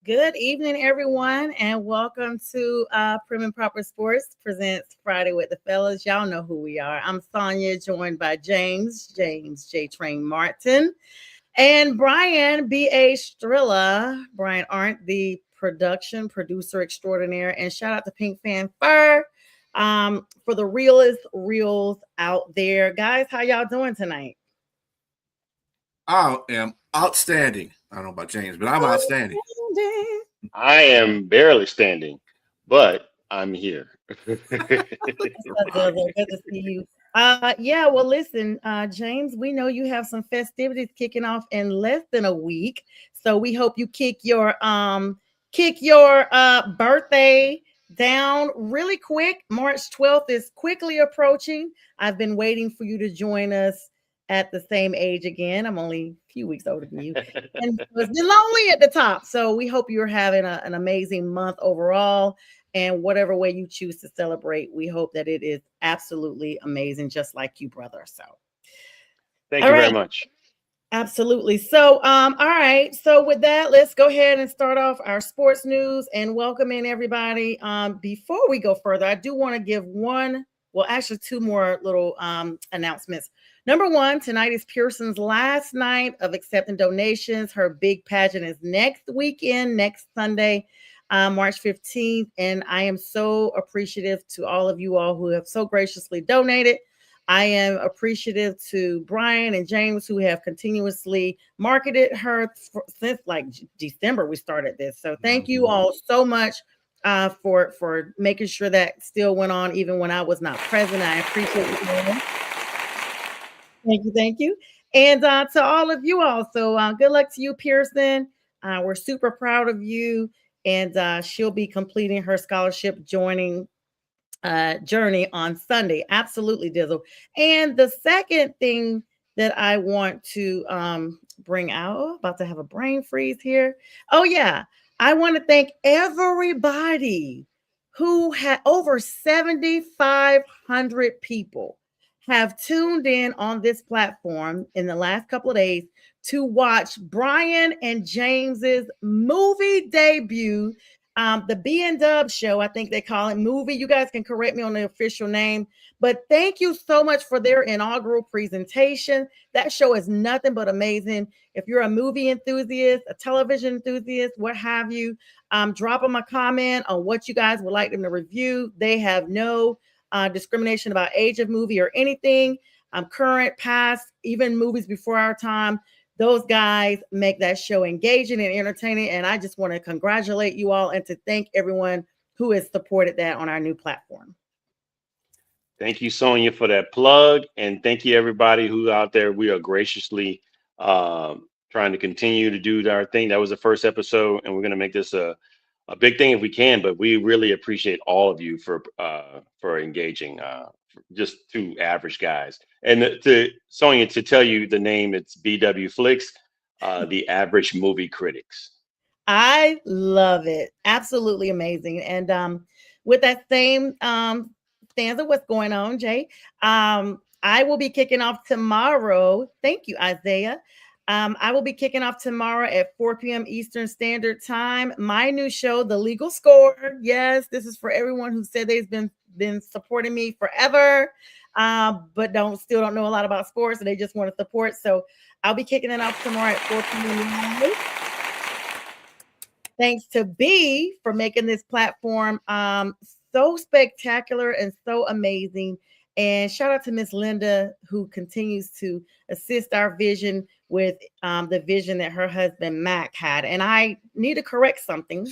Good evening, everyone, and welcome to Prim and Proper Sports presents Friday with the Fellas. Y'all know who we are. I'm Sonia, joined by James J. Train Martin, and Brian B.A. Strilla. Brian Arndt, the production producer extraordinaire, and shout out to Pink Fan Fur for the realest reels out there. Guys, how y'all doing tonight? I am outstanding. I don't know about James, but I'm outstanding. I am barely standing, but I'm here. Good to see you. Yeah, well, listen, James, we know you have some festivities kicking off in less than a week. So we hope you kick your birthday down really quick. March 12th is quickly approaching. I've been waiting for you to join us at the same age again. I'm only a few weeks older than you. And it's been lonely at the top. So we hope you're having an amazing month overall. And whatever way you choose to celebrate, we hope that it is absolutely amazing, just like you, brother. So, Thank all you very right, much. absolutely. So, all right. So, with that, let's go ahead and start off our sports news and welcome in everybody. Before we go further, I do want to give actually, two more little announcements. Number one, tonight is Pearson's last night of accepting donations. Her big pageant is next weekend, next Sunday. March 15th. And I am so appreciative to all of you all who have so graciously donated. I am appreciative to Brian and James who have continuously marketed her since like December we started this. So thank you all so much for making sure that still went on even when I was not present. I appreciate you. Thank you. And to all of you all, so good luck to you, Pearson. We're super proud of you. And she'll be completing her scholarship journey on Sunday. Absolutely, Dizzle. And the second thing that I want to bring out, about to have a brain freeze here. Oh, yeah. I want to thank everybody who had over 7,500 people have tuned in on this platform in the last couple of days to watch Brian and James's movie debut, the B and Dub show. I think they call it movie. You guys can correct me on the official name, but thank you so much for their inaugural presentation. That show is nothing but amazing. If you're a movie enthusiast, a television enthusiast, what have you, drop them a comment on what you guys would like them to review. They have no discrimination about age of movie or anything. Current, past, even movies before our time. Those guys make that show engaging and entertaining. And I just want to congratulate you all and to thank everyone who has supported that on our new platform. Thank you, Sonia, for that plug. And thank you, everybody who out there. We are graciously trying to continue to do our thing. That was the first episode, and we're going to make this a big thing if we can. But we really appreciate all of you for engaging. Just two average guys. And to Sonia, to tell you the name, it's BW Flicks, the average movie critics. I love it. Absolutely amazing. And with that same stanza, what's going on, Jay? I will be kicking off tomorrow. Thank you, Isaiah. I will be kicking off tomorrow at 4 p.m. Eastern Standard Time. My new show, The Legal Score. Yes, this is for everyone who said they've been supporting me forever, but still don't know a lot about sports and they just want to support. So I'll be kicking it off tomorrow at 4 p.m. Thanks to B for making this platform so spectacular and so amazing. And shout out to Miss Linda, who continues to assist our vision with the vision that her husband Mac had. And I need to correct something.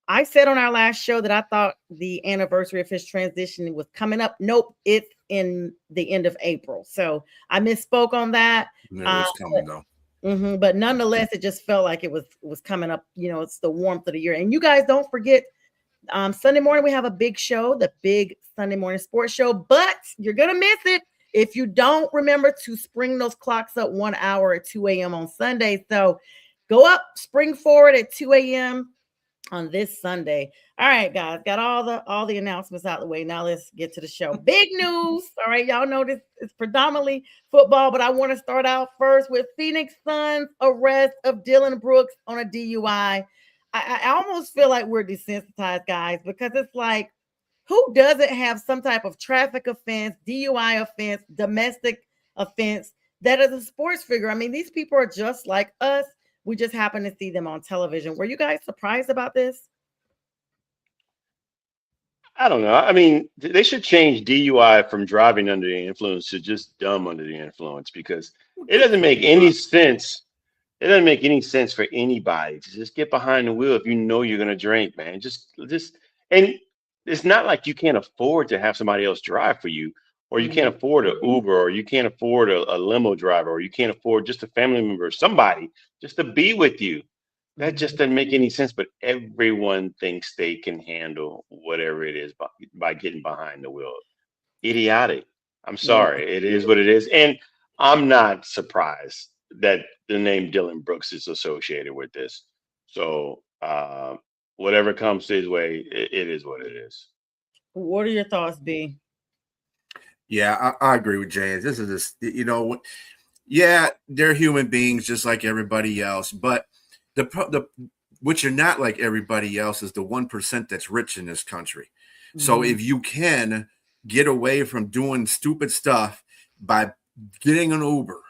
I said on our last show that I thought the anniversary of his transition was coming up. Nope, it's in the end of April. So I misspoke on that. It's coming though. But nonetheless, it just felt like it was coming up. You know, it's the warmth of the year. And you guys don't forget, Sunday morning we have a big show, the big Sunday morning sports show. But you're gonna miss it if you don't remember to spring those clocks up 1 hour at 2 a.m. on Sunday. So go up, spring forward at 2 a.m. on this Sunday. All right, guys, got all the announcements out of the way. Now let's get to the show. Big news. All right, y'all know this is predominantly football, but I want to start out first with Phoenix Suns arrest of Dylan Brooks on a DUI. I almost feel like we're desensitized, guys, because it's like, who doesn't have some type of traffic offense, DUI offense, domestic offense that is a sports figure? I mean, these people are just like us. We just happen to see them on television. Were you guys surprised about this? I don't know. I mean, they should change DUI from driving under the influence to just dumb under the influence, because Well, it good doesn't for make you. any sense. It doesn't make any sense for anybody to just get behind the wheel if you know you're gonna drink, man. And it's not like you can't afford to have somebody else drive for you, or you can't Mhm, afford an Uber, or you can't afford a limo driver, or you can't afford just a family member, somebody just to be with you. That just mhm. doesn't make any sense. But everyone thinks they can handle whatever it is by getting behind the wheel. Idiotic. I'm Yeah. sorry. It is what it is. And I'm not surprised that the name Dylan Brooks is associated with this. So whatever comes his way, it is what it is. What are your thoughts, B? Yeah, I agree with James. This is this, yeah, they're human beings just like everybody else, but the what you're not like everybody else is the 1% that's rich in this country. So Mhm, if you can get away from doing stupid stuff by getting an Uber,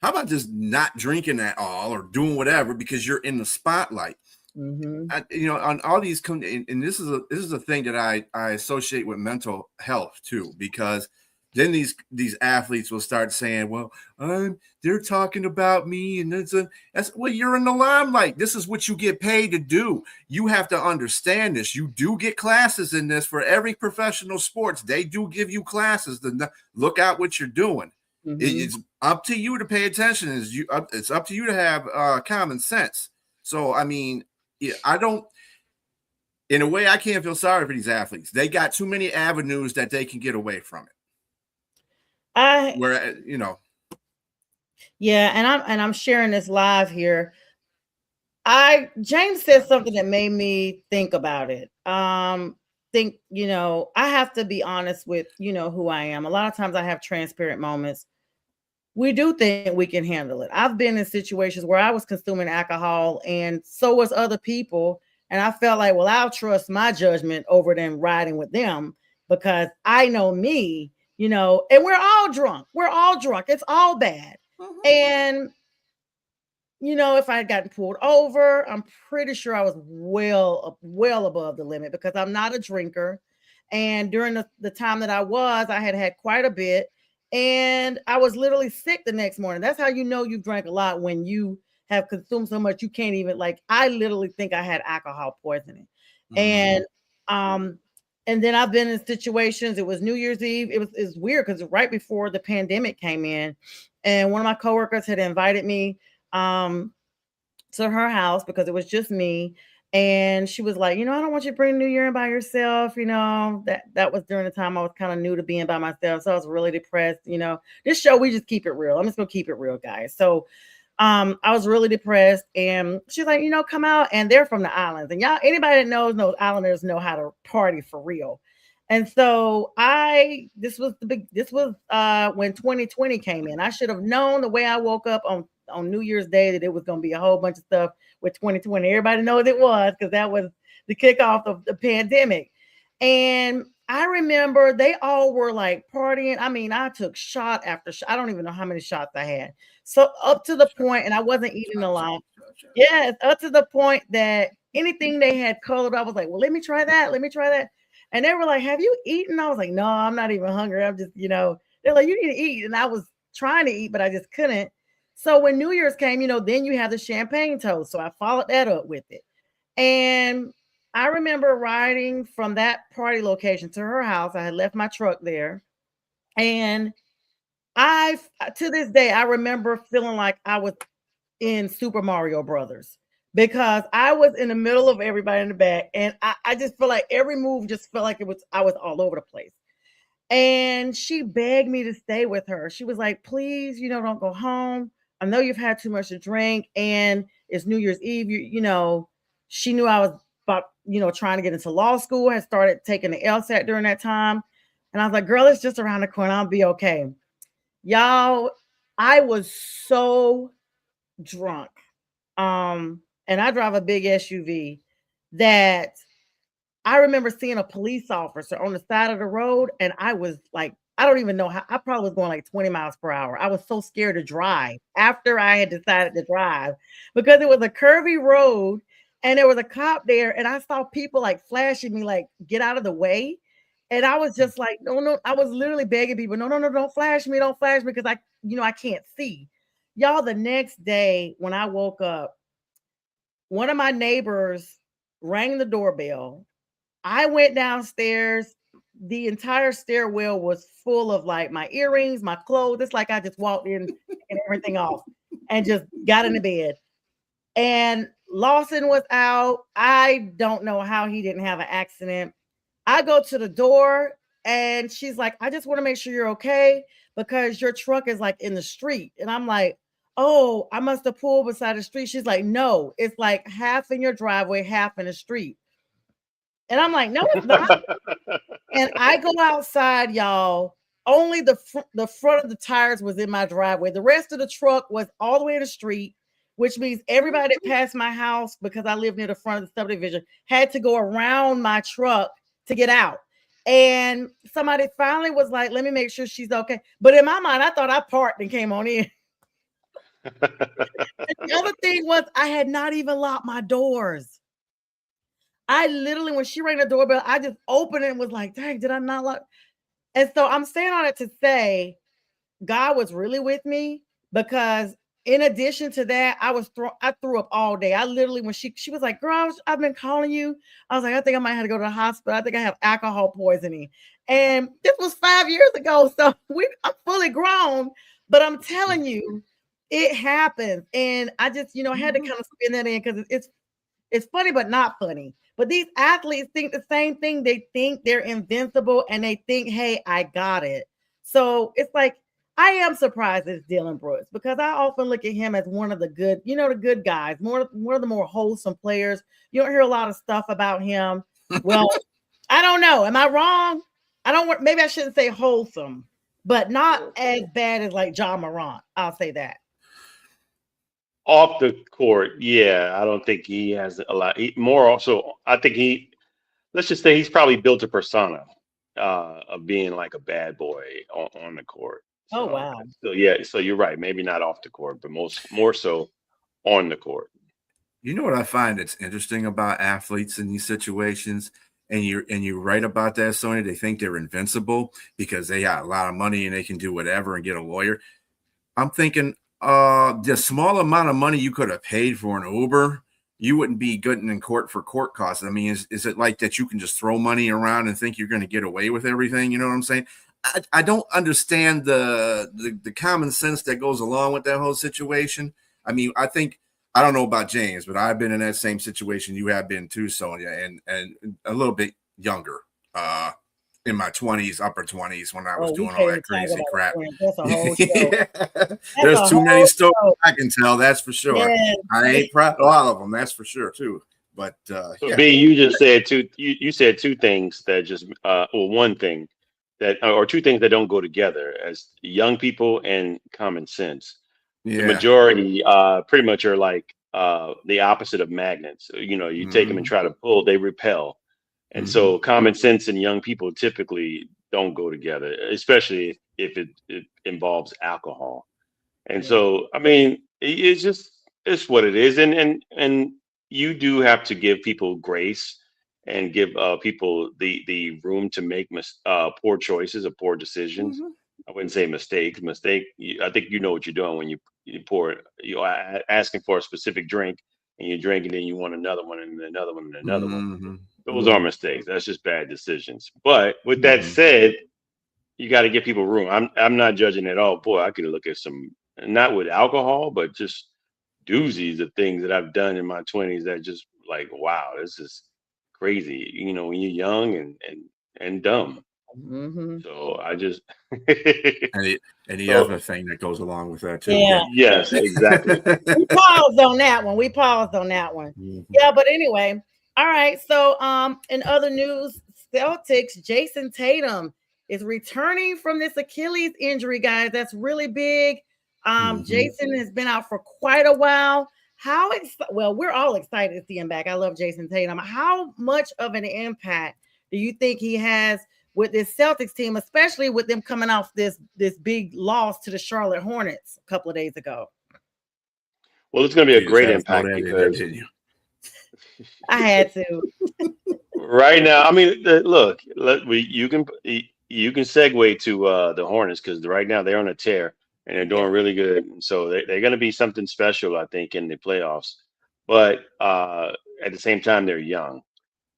how about just not drinking at all or doing whatever because you're in the spotlight? mhm, On all these and this is a thing that I associate with mental health too, because then these athletes will start saying, well, they're talking about me, and that's well, you're in the limelight. This is what you get paid to do. You have to understand this. You do get classes in this for every professional sports. They do give you classes to look out what you're doing. mhm. It's up to you to pay attention. It's up to you to have common sense. So I mean, yeah, I don't. In a way, I can't feel sorry for these athletes. They got too many avenues that they can get away from it. I Where Yeah, and I'm sharing this live here. I James said something that made me think about it. Think, I have to be honest with, who I am. A lot of times I have transparent moments. We do think we can handle it. I've been in situations where I was consuming alcohol and so was other people. And I felt like, well, I'll trust my judgment over them riding with them because I know me, and we're all drunk. We're all drunk. It's all bad. And if I had gotten pulled over, I'm pretty sure I was well above the limit because I'm not a drinker. And during the time that I had had quite a bit. And I was literally sick the next morning. That's how you know you've drank a lot, when you have consumed so much you can't even, like, I literally think I had alcohol poisoning. mm-hmm. And um and then I've been in situations, it was New Year's Eve. It's weird because right before the pandemic came in, and one of my coworkers had invited me um to her house because it was just me. And she was like, I don't want you to bring New Year in by yourself. That was during the time I was kind of new to being by myself. So I was really depressed. This show, we just keep it real. I'm just gonna keep it real, guys. So I was really depressed, and she's like, come out. And they're from the islands. And y'all, anybody that knows islanders know how to party for real. And so this was when 2020 came in. I should have known the way I woke up on New Year's Day that it was going to be a whole bunch of stuff with 2020. Everybody knows it was, because that was the kickoff of the pandemic. And I remember they all were like partying. I mean, I took shot after shot. I don't even know how many shots I had. So up to the point, and I wasn't eating a lot. Yes, up to the point that anything they had colored, I was like, well, let me try that. Let me try that. And they were like, have you eaten? I was like, no, I'm not even hungry. I'm just, they're like, you need to eat. And I was trying to eat, but I just couldn't. So when New Year's came, then you have the champagne toast. So I followed that up with it. And I remember riding from that party location to her house. I had left my truck there. And to this day, I remember feeling like I was in Super Mario Brothers, because I was in the middle of everybody in the back. And I just feel like every move just felt like I was all over the place. And she begged me to stay with her. She was like, please, don't go home. I know you've had too much to drink, and it's New Year's Eve. She knew I was about, trying to get into law school, had started taking the LSAT during that time. And I was like, girl, it's just around the corner. I'll be okay. Y'all, I was so drunk. Um, and I drive a big SUV, that I remember seeing a police officer on the side of the road, and I was like, I don't even know how, I probably was going like 20 miles per hour. I was so scared to drive after I had decided to drive because it was a curvy road and there was a cop there, and I saw people like flashing me, like, get out of the way. And I was just like, no, no, I was literally begging people, no, no, no, don't flash me because I can't see. Y'all, the next day when I woke up, one of my neighbors rang the doorbell. I went downstairs. The entire stairwell was full of like my earrings, my clothes. It's like I just walked in and everything off and just got into bed. And Lawson was out. I don't know how he didn't have an accident. I go to the door and she's like, I just want to make sure you're okay because your truck is like in the street. And I'm like, oh, I must have pulled beside the street. She's like, no, it's like half in your driveway, half in the street. And I'm like, no, it's not. And I go outside, y'all. Only the front of the tires was in my driveway. The rest of the truck was all the way in the street, which means everybody that passed my house, because I live near the front of the subdivision, had to go around my truck to get out. And somebody finally was like, let me make sure she's okay. But in my mind, I thought I parked and came on in. The other thing was I had not even locked my doors. I literally, when she rang the doorbell, I just opened it and was like, dang, did I not lock? And so I'm saying all that to say God was really with me because in addition to that, I threw up all day. I literally, when she was like, girl, I've been calling you. I was like, I think I might have to go to the hospital. I think I have alcohol poisoning. And this was 5 years ago. So I'm fully grown, but I'm telling you, it happens. And I just, I had to kind of spin that in because it's funny, but not funny. But these athletes think the same thing. They think they're invincible and they think, hey, I got it. So it's like, I am surprised it's Dylan Brooks because I often look at him as one of the good, the good guys, one of the more wholesome players. You don't hear a lot of stuff about him. Well, I don't know. Am I wrong? Maybe I shouldn't say wholesome, but not as bad as like John Morant. I'll say that. Off the court, yeah, I don't think he has a lot. More also, I think let's just say he's probably built a persona of being like a bad boy on the court. Oh, wow. So yeah, so you're right. Maybe not off the court, but more so on the court. You know what I find that's interesting about athletes in these situations, and you're right about that, Sonia. They think they're invincible because they got a lot of money and they can do whatever and get a lawyer. I'm thinking, the small amount of money you could have paid for an Uber, you wouldn't be getting in court for court costs. I mean, is it like that you can just throw money around and think you're going to get away with everything? You know what I'm saying? I don't understand the common sense that goes along with that whole situation. I mean, I don't know about James, but I've been in that same situation you have been too, Sonia, and a little bit younger. In my 20s, upper 20s, when I was doing all that crazy crap. That's a whole show. There's too many stories I can tell, that's for sure. Yeah. I ain't proud of all of them, that's for sure too. But so B, you just said you said two things that just one thing that or two things that don't go together as young people and common sense. The majority pretty much are like the opposite of magnets. You take them and try to pull, they repel. And so common sense and young people typically don't go together, especially if it involves alcohol. And so, I mean, it's what it is. And you do have to give people grace and give people the room to make poor choices or poor decisions. I wouldn't say mistakes. I think you know what you're doing when you pour it. You're asking for a specific drink and you drink and then you want another one and another one and another one. Those are mistakes. That's just bad decisions. But with that said, you got to give people room. I'm not judging at all. Boy, I could look at some, not with alcohol, but just doozies of things that I've done in my 20s that just like, wow, this is crazy. When you're young and dumb. So I just and the other thing that goes along with that too. Yeah. Yes, exactly. We paused on that one. Yeah, but anyway. All right. So in other news, Celtics, Jason Tatum is returning from this Achilles injury, guys. That's really big. Jason has been out for quite a while. well, we're all excited to see him back. I love Jason Tatum. How much of an impact do you think he has with this Celtics team, especially with them coming off this big loss to the Charlotte Hornets a couple of days ago? Well, it's going to be a You just great had to throw impact that in there, because didn't you? I had to. right now, I mean, look, you can segue to the Hornets because right now they're on a tear and they're doing Yeah. really good. And so they're going to be something special, I think, in the playoffs. But at the same time, they're young.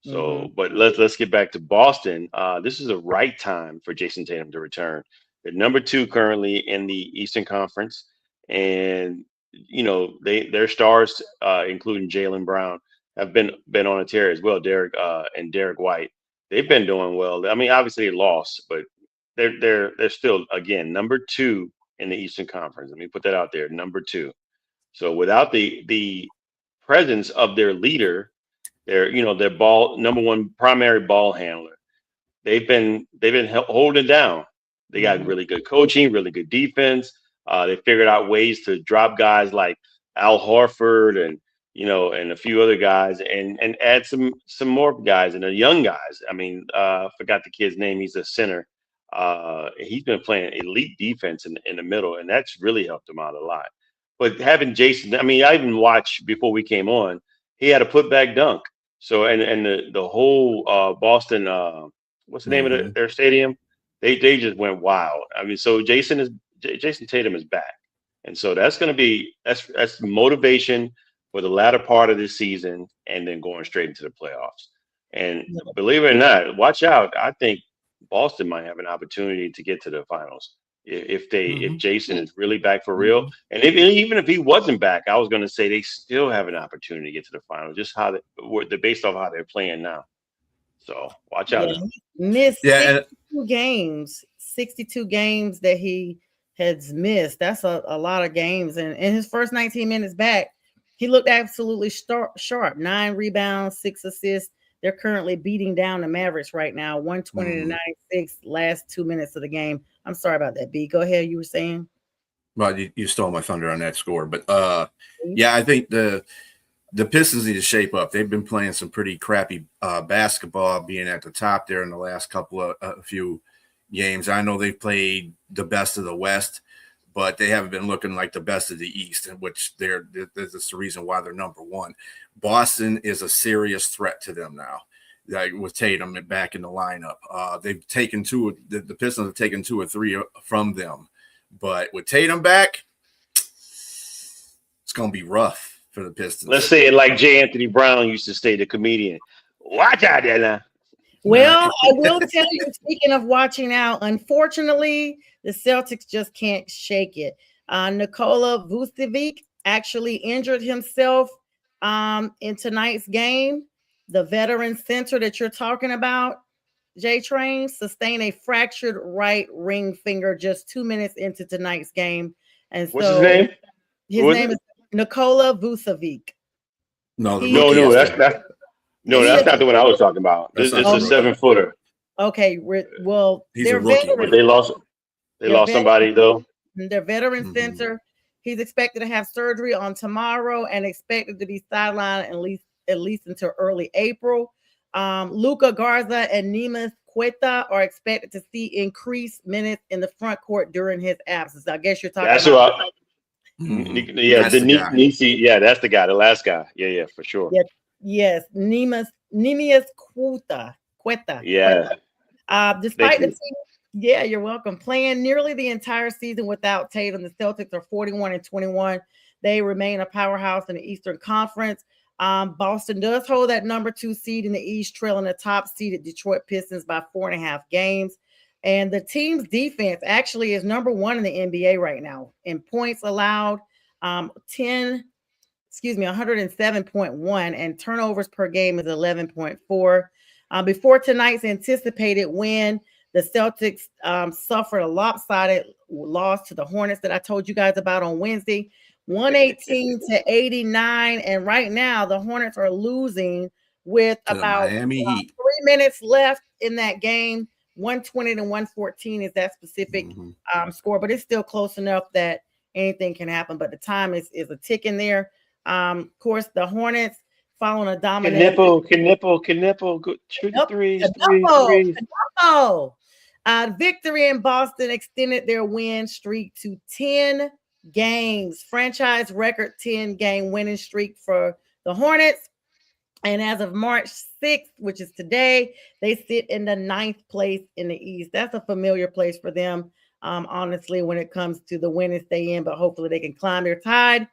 Mm-hmm. So, but let's get back to Boston. This is the right time for Jason Tatum to return. They're number 2 currently in the Eastern Conference, and their stars, including Jaylen Brown, have been on a tear as well. Derek White, they've been doing well. I mean, obviously they lost, but they're still again number 2 in the Eastern Conference. Let me put that out there, number 2. So without the presence of their leader, their ball number 1 primary ball handler, they've been holding down. They got Mm-hmm. really good coaching, really good defense. They figured out ways to drop guys like Al Horford and a few other guys, and add some more guys and the young guys. I mean, I forgot the kid's name. He's a center. He's been playing elite defense in the middle, and that's really helped him out a lot. But having Jason, I mean, I even watched before we came on. He had a putback dunk. So and the whole Boston, what's the name of Mm-hmm. their stadium? They just went wild. I mean, so Jason Tatum is back, and so that's motivation for the latter part of this season, and then going straight into the playoffs. And believe it or not, watch out. I think Boston might have an opportunity to get to the finals if Jason is really back for real. Mm-hmm. And even if he wasn't back, I was going to say they still have an opportunity to get to the finals, just they're based off how they're playing now. So watch out Yeah, now. he missed Yeah, 62 games. 62 games that he has missed. That's a lot of games. And in his first 19 minutes back, he looked absolutely sharp. 9 rebounds, 6 assists. They're currently beating down the Mavericks right now, 120 to Mm-hmm. 96, last 2 minutes of the game. I'm sorry about that, B. Go ahead. You were saying? Well, you stole my thunder on that score, but yeah, I think the Pistons need to shape up. They've been playing some pretty crappy basketball, being at the top there in the last couple of few games. I know they've played the best of the West, but they haven't been looking like the best of the East, in which that's the reason why they're number 1. Boston is a serious threat to them now. Like with Tatum back in the lineup, they've taken the Pistons have taken 2 or 3 from them, but with Tatum back, it's going to be rough for the Pistons. Let's say it like J. Anthony Brown used to say, the comedian. Watch out there now. Well, I will tell you, speaking of watching out, unfortunately, the Celtics just can't shake it. Nikola Vucevic actually injured himself in tonight's game. The veteran center that you're talking about, J-Train, sustained a fractured right ring finger just 2 minutes into tonight's game. And What's his name? His name is Nikola Vucevic. No, the No, rookie that's not the one I was talking about. This is a 7-footer. Okay, well, he's a rookie. But they lost somebody though. Their veteran center. He's expected to have surgery on tomorrow and expected to be sidelined at least until early April. Luka Garza and Neemias Queta are expected to see increased minutes in the front court during his absence. I guess you're talking about. Yeah, Nisi. Yeah, that's the guy, the last guy. Yeah, for sure. Yeah, yes, Neemias Queta. Yeah. Despite the team, yeah, you're welcome. Playing nearly the entire season without Tatum, the Celtics are 41-21. They remain a powerhouse in the Eastern Conference. Boston does hold that number 2 seed in the East, trailing the top seeded Detroit Pistons by 4.5 games. And the team's defense actually is number 1 in the NBA right now in points allowed, 107.1, and turnovers per game is 11.4. Before tonight's anticipated win, the Celtics suffered a lopsided loss to the Hornets that I told you guys about on Wednesday, 118-89. And right now, the Hornets are losing with about 3 minutes left in that game. 120-114 is that specific score, but it's still close enough that anything can happen. But the time is a tick in there. Of course, the Hornets following a dominant. Knipple. Go, shoot the threes. Victory in Boston extended their win streak to 10 games. Franchise record 10-game winning streak for the Hornets. And as of March 6th, which is today, they sit in the 9th place in the East. That's a familiar place for them, honestly, when it comes to the winning stay in. But hopefully they can climb their tide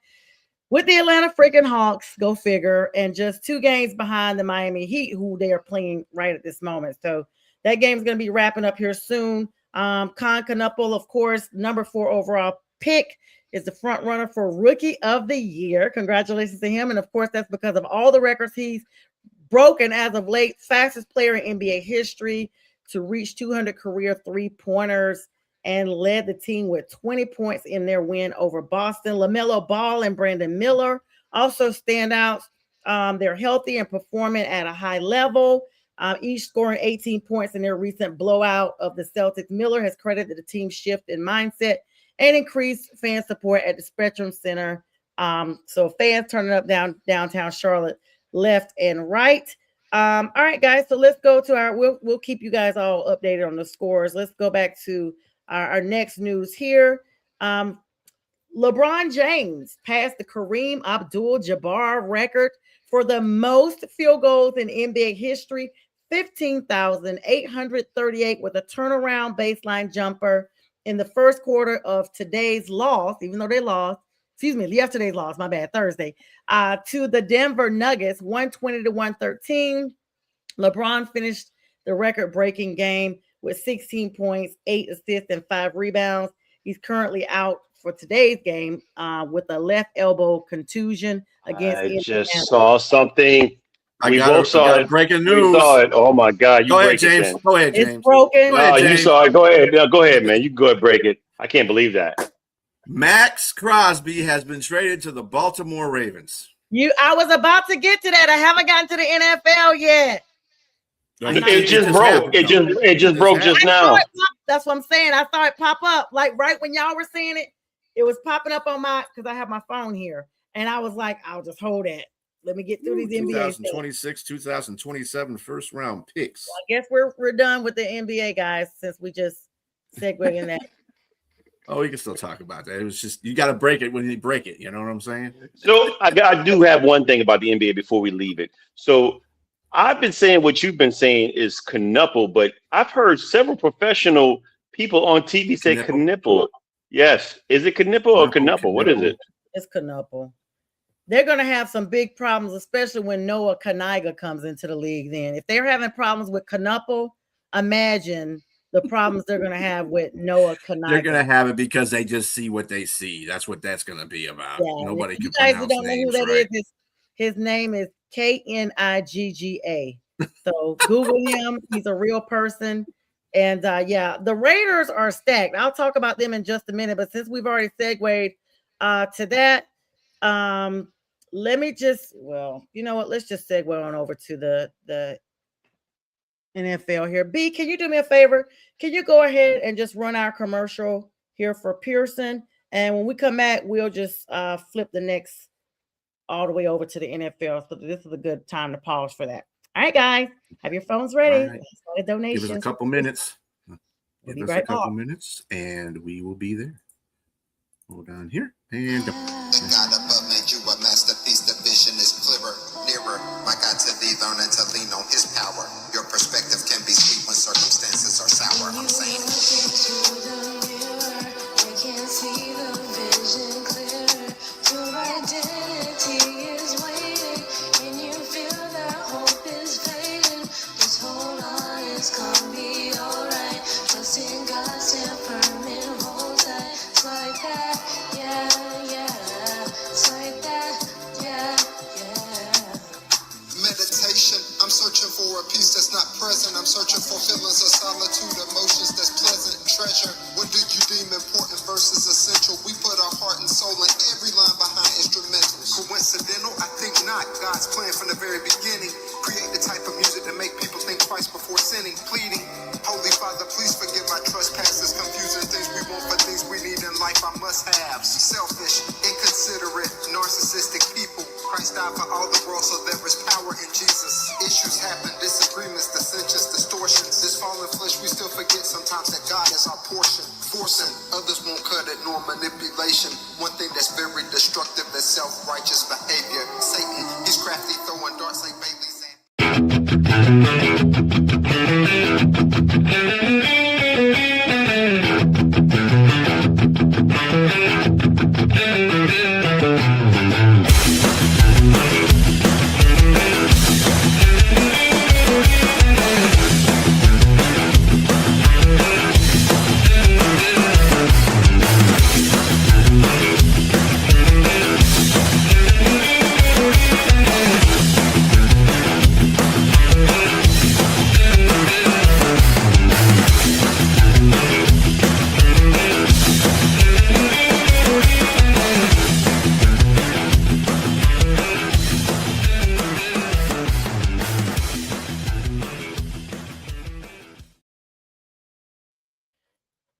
with the Atlanta freaking Hawks, go figure, and just 2 games behind the Miami Heat, who they are playing right at this moment. So that game is going to be wrapping up here soon. Con Knuppel, of course, number 4 overall pick, is the front runner for Rookie of the Year. Congratulations to him. And of course, that's because of all the records he's broken as of late. Fastest player in NBA history to reach 200 career three-pointers and led the team with 20 points in their win over Boston. LaMelo Ball and Brandon Miller also standouts. They're healthy and performing at a high level, each scoring 18 points in their recent blowout of the Celtics. Miller has credited the team's shift in mindset and increased fan support at the Spectrum Center. So fans turning up downtown Charlotte left and right. All right, guys, so let's go to we'll keep you guys all updated on the scores. Let's go back to our next news here. LeBron James passed the Kareem Abdul-Jabbar record for the most field goals in NBA history, 15,838, with a turnaround baseline jumper in the first quarter of today's loss, even though they lost, yesterday's loss, my bad, Thursday, to the Denver Nuggets, 120-113. LeBron finished the record-breaking game with 16 points, 8 assists, and 5 rebounds. He's currently out for today's game with a left elbow contusion against Indiana. Just saw something. We both saw it. Breaking news. We saw it. Oh my God! Go ahead, James. Go ahead, James. It's broken. You saw it. Go ahead. No, go ahead, man. You go ahead, break it. I can't believe that. Max Crosby has been traded to the Baltimore Ravens. I was about to get to that. I haven't gotten to the NFL yet. It just broke. It just broke just now. That's what I'm saying. I saw it pop up like right when y'all were saying it. It was popping up on because I have my phone here, and I was like, I'll just hold it. Let me get through these NBA 2026, 2027 first round picks. Well, I guess we're done with the NBA, guys, since we just segued in that. Oh, we can still talk about that. It was just you got to break it when you break it. You know what I'm saying? So I do have one thing about the NBA before we leave it. So I've been saying what you've been saying is Knuppel, but I've heard several professional people on TV say Knuppel. Yes. Is it Knuppel or Knuppel? What is it? It's Knuppel. They're going to have some big problems, especially when Noah Kaniga comes into the league then. If they're having problems with Knuppel, imagine the problems they're going to have with Noah Kaniga. They're going to have it because they just see what they see. That's what that's going to be about. Yeah. Nobody can pronounce names. You guys don't know who that is. His name is Knigga. So Google him. He's a real person. And the Raiders are stacked. I'll talk about them in just a minute. But since we've already segued to that, let me just, you know what? Let's just segue on over to the NFL here. B, can you do me a favor? Can you go ahead and just run our commercial here for Pearson? And when we come back, we'll just flip the next all the way over to the NFL. So this is a good time to pause for that. All right, guys, have your phones ready. Right. Donations. Give us a couple minutes. We'll be right back. Minutes, and we will be there. Hold on here. And the God above made you a masterpiece. The vision is clearer, nearer. My God, to thee, learning to lean on his power. Your perspective can be sweet when circumstances are sour. I'm saying. I can see the vision clearer. Your identity is waiting, and you feel that hope is fading. Just hold on, it's gonna be alright. Trust in God, stand firm and hold tight. It's like that, yeah. It's like that, yeah. Meditation, I'm searching for a peace that's not present. I'm searching for feelings of solitude, emotions that's pleasant. Treasure, what do you deem important versus essential? We put our heart and soul in every line behind instrumentals. Coincidental? I think not. God's plan from the very beginning. Create the type of music that make people think twice before sinning. Pleading, Holy Father, please forgive my trespasses. Confusing things we want for things we need in life, I must have. Selfish, inconsiderate, narcissistic people. died for all the world, so there is power in Jesus. Issues happen, disagreements, dissensions, distortions. This fallen flesh, we still forget sometimes that God is our portion. Forcing others won't cut it, nor manipulation. One thing that's very destructive is self-righteous behavior. Satan, he's crafty, throwing darts like Bailey's.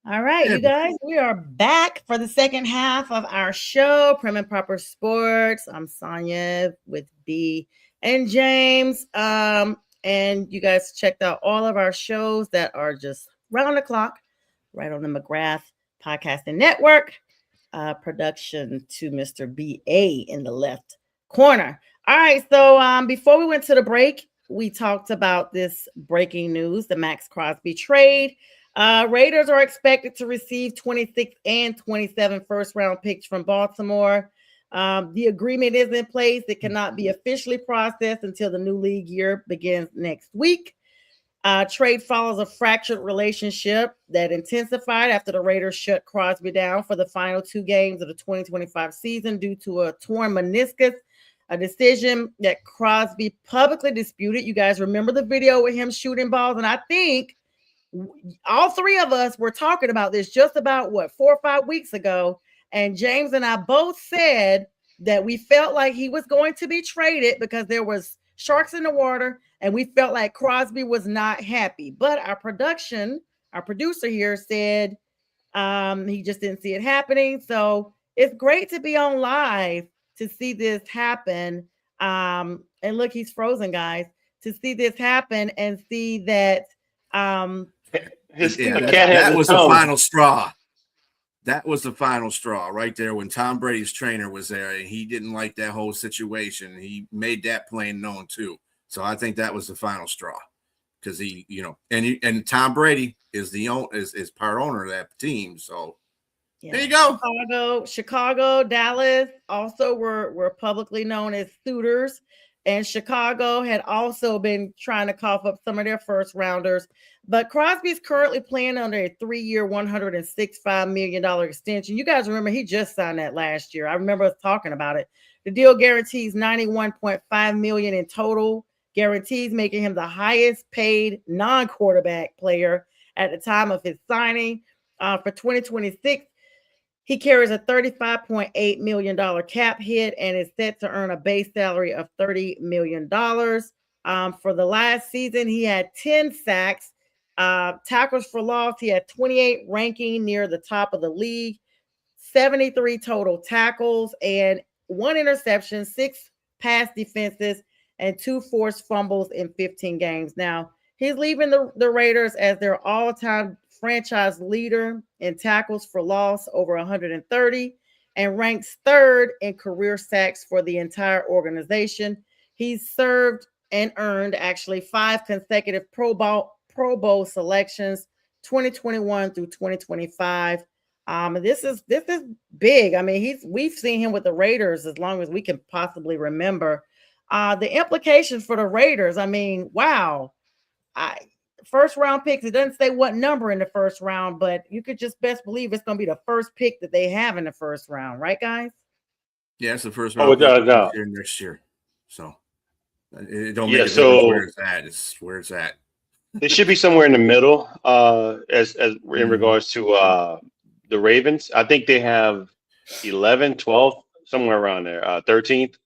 All right, you guys, we are back for the second half of our show, Prim and Proper Sports. I'm Sonia with B and James. And you guys checked out all of our shows that are just round the clock, right on the McGrath Podcasting Network. Production to Mr. B.A. in the left corner. All right, so before we went to the break, we talked about this breaking news, the Max Crosby trade. Raiders are expected to receive 26 and 27 first-round picks from Baltimore. The agreement is in place. It cannot be officially processed until the new league year begins next week. Trade follows a fractured relationship that intensified after the Raiders shut Crosby down for the final 2 games of the 2025 season due to a torn meniscus, a decision that Crosby publicly disputed. You guys remember the video with him shooting balls? And I think all three of us were talking about this just about 4 or 5 weeks ago. And James and I both said that we felt like he was going to be traded because there was sharks in the water and we felt like Crosby was not happy. But our producer here said he just didn't see it happening. So it's great to be on live to see this happen. And look, he's frozen, guys, to see this happen and see that that was the final straw. That was the final straw right there when Tom Brady's trainer was there and he didn't like that whole situation. He made that plain known too. So I think that was the final straw because he, and Tom Brady is is part owner of that team. So there you go. Chicago, Dallas also were publicly known as suitors. And Chicago had also been trying to cough up some of their first rounders. But Crosby's currently playing under a 3-year, $165 million extension. You guys remember he just signed that last year. I remember us talking about it. The deal guarantees $91.5 million in total guarantees, making him the highest paid non-quarterback player at the time of his signing. For 2026, he carries a $35.8 million cap hit and is set to earn a base salary of $30 million. For the last season, he had 10 sacks, tackles for loss. He had 28, ranking near the top of the league, 73 total tackles and 1 interception, 6 pass defenses, and 2 forced fumbles in 15 games. Now, he's leaving the Raiders as their all-time franchise leader in tackles for loss, over 130, and ranks 3rd in career sacks for the entire organization. He's served and earned actually 5 consecutive Pro Bowl selections, 2021 through 2025. This is big. I mean, we've seen him with the Raiders as long as we can possibly remember. The implications for the Raiders, I mean, wow. First round picks, it doesn't say what number in the first round, but you could just best believe it's going to be the first pick that they have in the first round, right, guys? Yeah, it's the first round pick next year. So it don't make a difference where it's at. It's where it's at. It should be somewhere in the middle, as in regards to the Ravens. I think they have 11, 12, somewhere around there, 13th,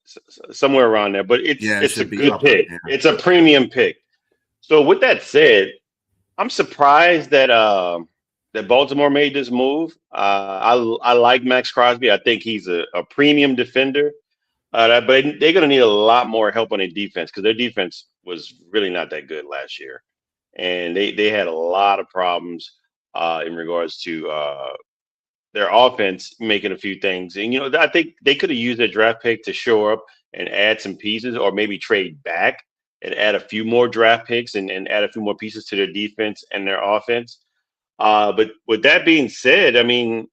somewhere around there. But it's a good pick. Yeah. It's a premium pick. So with that said, I'm surprised that that Baltimore made this move. I like Max Crosby. I think he's a premium defender. But they're going to need a lot more help on their defense because their defense was really not that good last year, and they had a lot of problems in regards to their offense making a few things. And I think they could have used their draft pick to shore up and add some pieces, or maybe trade back and add a few more draft picks and add a few more pieces to their defense and their offense. But with that being said, I mean,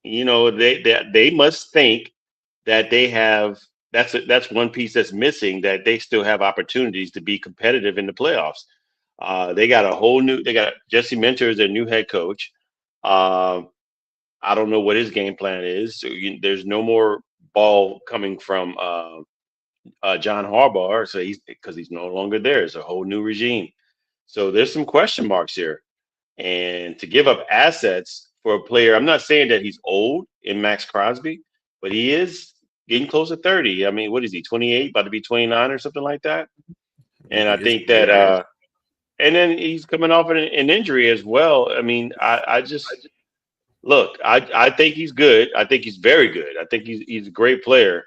they must think that they have that's one piece that's missing, that they still have opportunities to be competitive in the playoffs. They got Jesse Minter as their new head coach. Uh, I don't know what his game plan is. So there's no more ball coming from John Harbaugh, so he's no longer there. It's a whole new regime. So there's some question marks here. And to give up assets for a player, I'm not saying that he's old in Max Crosby, but he is getting close to 30. I mean, what is he, 28, about to be 29 or something like that? And I think that, and then he's coming off an injury as well. I mean, I just look, I think he's good. I think he's very good. I think he's a great player.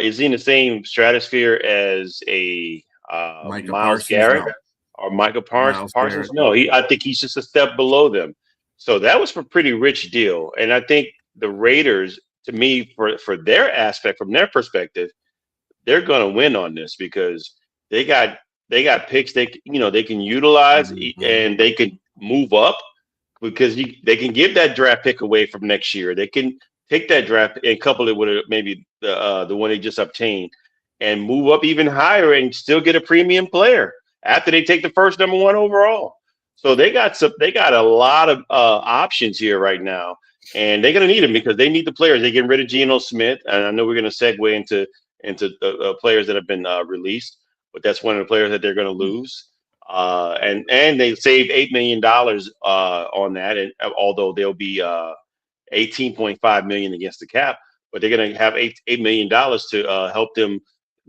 Is he in the same stratosphere as a Micah Miles Parsons, Garrett no. or Micah Miles Parsons? Garrett. No, I think he's just a step below them. So that was a pretty rich deal. And I think the Raiders, to me, for their aspect, from their perspective, they're going to win on this because they got picks they can utilize and they can move up because they can give that draft pick away from next year. They can take that draft and couple it with maybe the one they just obtained and move up even higher and still get a premium player after they take the first number one overall. So they got a lot of options here right now, and they're going to need them because they need the players. They're getting rid of Geno Smith, and I know we're going to segue into the players that have been released, but that's one of the players that they're going to lose. And they saved $8 million on that, and although they'll be $18.5 million against the cap, but they're going to have $8 million to help them,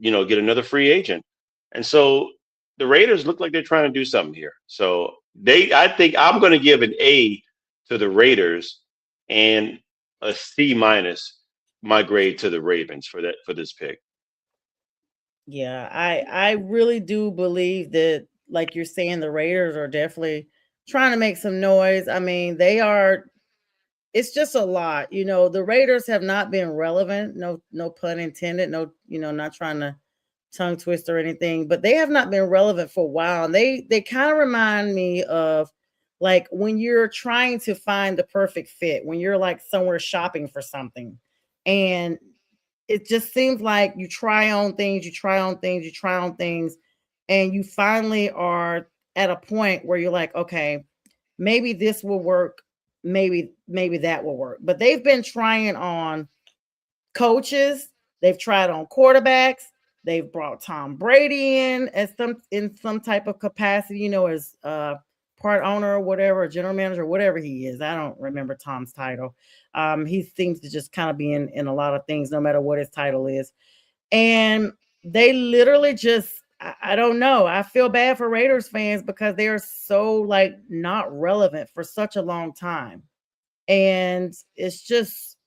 get another free agent. And so the Raiders look like they're trying to do something here. So I think I'm going to give an A to the Raiders and a C minus my grade to the Ravens for this pick. Yeah, I really do believe that, like you're saying, the Raiders are definitely trying to make some noise. I mean, it's just a lot. The Raiders have not been relevant. No pun intended. No, not trying to tongue twist or anything, but they have not been relevant for a while. And they kind of remind me of like when you're trying to find the perfect fit, when you're like somewhere shopping for something, and it just seems like you try on things, and you finally are at a point where you're like, okay, maybe this will work, maybe that will work. But they've been trying on coaches, they've tried on quarterbacks, they've brought Tom Brady in some type of capacity, as part owner or whatever, general manager, whatever he is. I don't remember Tom's title. He seems to just kind of be in a lot of things, no matter what his title is. And they literally just, I don't know. I feel bad for Raiders fans because they are so like not relevant for such a long time. And it's just,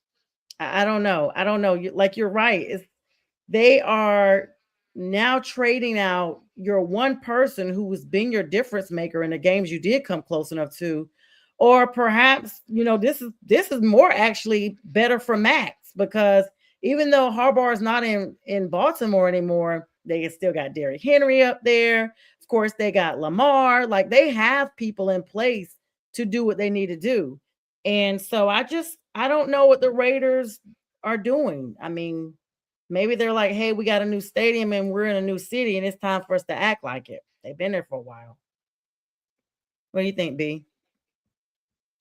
I don't know. You're right. They are now trading out your one person who has been your difference maker in the games you did come close enough to, or perhaps this is more actually better for Max, because even though Harbaugh is not in Baltimore anymore, they still got Derrick Henry up there. Of course, they got Lamar. Like, they have people in place to do what they need to do. And so I don't know what the Raiders are doing. I mean, maybe they're like, hey, we got a new stadium and we're in a new city and it's time for us to act like it. They've been there for a while. What do you think, B?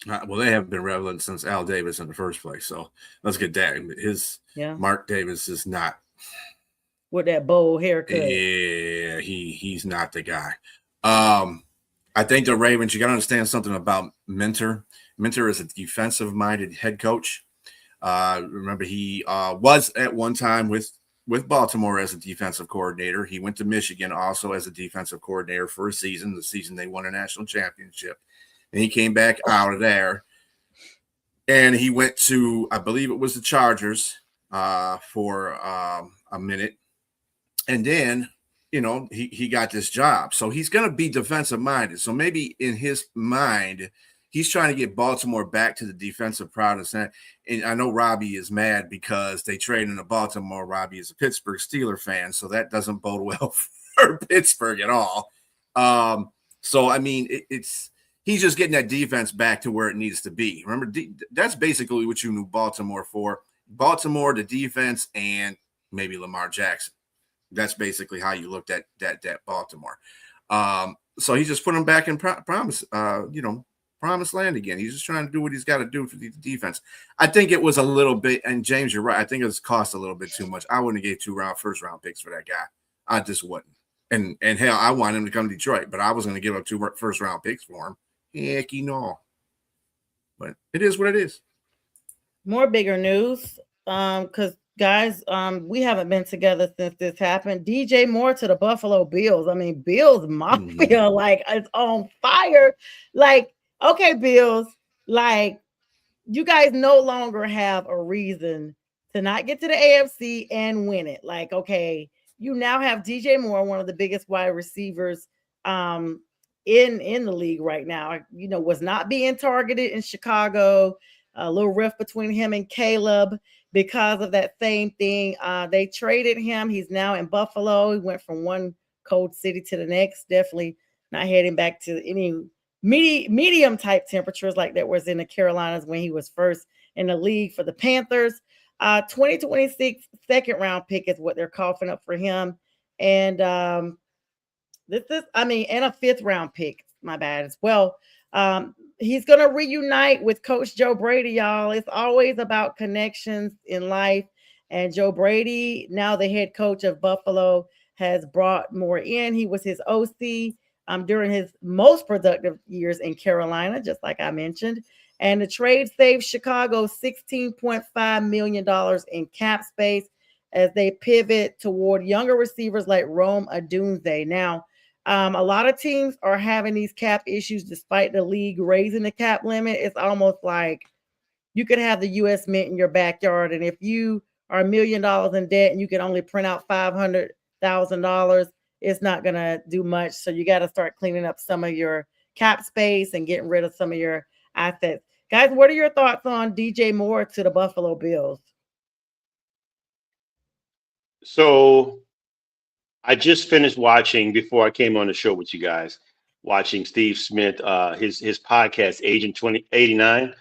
Well, they haven't been relevant since Al Davis in the first place. So let's get that. Mark Davis is not. With that bold haircut. Yeah, he's not the guy. I think the Ravens, you got to understand something about Minter. Minter is a defensive-minded head coach. Remember, he was at one time with Baltimore as a defensive coordinator. He went to Michigan also as a defensive coordinator for a season, the season they won a national championship. And he came back out of there, and he went to, I believe it was the Chargers for, I a minute, and then he got this job, so he's going to be defensive minded. So maybe in his mind, he's trying to get Baltimore back to the defensive prowess. And I know Robbie is mad because they traded into Baltimore. Robbie is a Pittsburgh Steeler fan, so that doesn't bode well for Pittsburgh at all. So I mean, he's just getting that defense back to where it needs to be. Remember, that's basically what you knew Baltimore for. Baltimore, the defense, and maybe Lamar Jackson. That's basically how you looked at that Baltimore. So he just put him back in promised land again. He's just trying to do what he's got to do for the defense. I think it was a little bit, and James, you're right. I think it was cost a little bit too much. I wouldn't have gave 2 first round picks for that guy. I just wouldn't. And hell, I want him to come to Detroit, but I was going to give up 2 first round picks for him. Heck, but it is what it is. More bigger news, because guys, we haven't been together since this happened. DJ Moore to the Buffalo Bills. I mean, Bills Mafia, like, it's on fire. Like, okay, Bills, like, you guys no longer have a reason to not get to the AFC and win it. Like, okay, you now have DJ Moore, one of the biggest wide receivers in the league right now. Was not being targeted in Chicago. A little rift between him and Caleb because of that same thing. They traded him. He's now in Buffalo. He went from one cold city to the next. Definitely not heading back to any medium type temperatures like that was in the Carolinas when he was first in the league for the Panthers. 2026 second round pick is what they're coughing up for him. And and a 5th round pick, my bad, as well. He's going to reunite with Coach Joe Brady, y'all. It's always about connections in life. And Joe Brady, now the head coach of Buffalo, has brought more in. He was his OC during his most productive years in Carolina, just like I mentioned. And the trade saved Chicago $16.5 million in cap space as they pivot toward younger receivers like Rome Odunze. Now, a lot of teams are having these cap issues despite the league raising the cap limit. It's almost like you could have the U.S. Mint in your backyard, and if you are $1 million in debt and you can only print out $500,000, it's not going to do much. So you got to start cleaning up some of your cap space and getting rid of some of your assets. Guys, what are your thoughts on DJ Moore to the Buffalo Bills? So I just finished watching, before I came on the show with you guys, watching Steve Smith, his podcast, Agent 2089,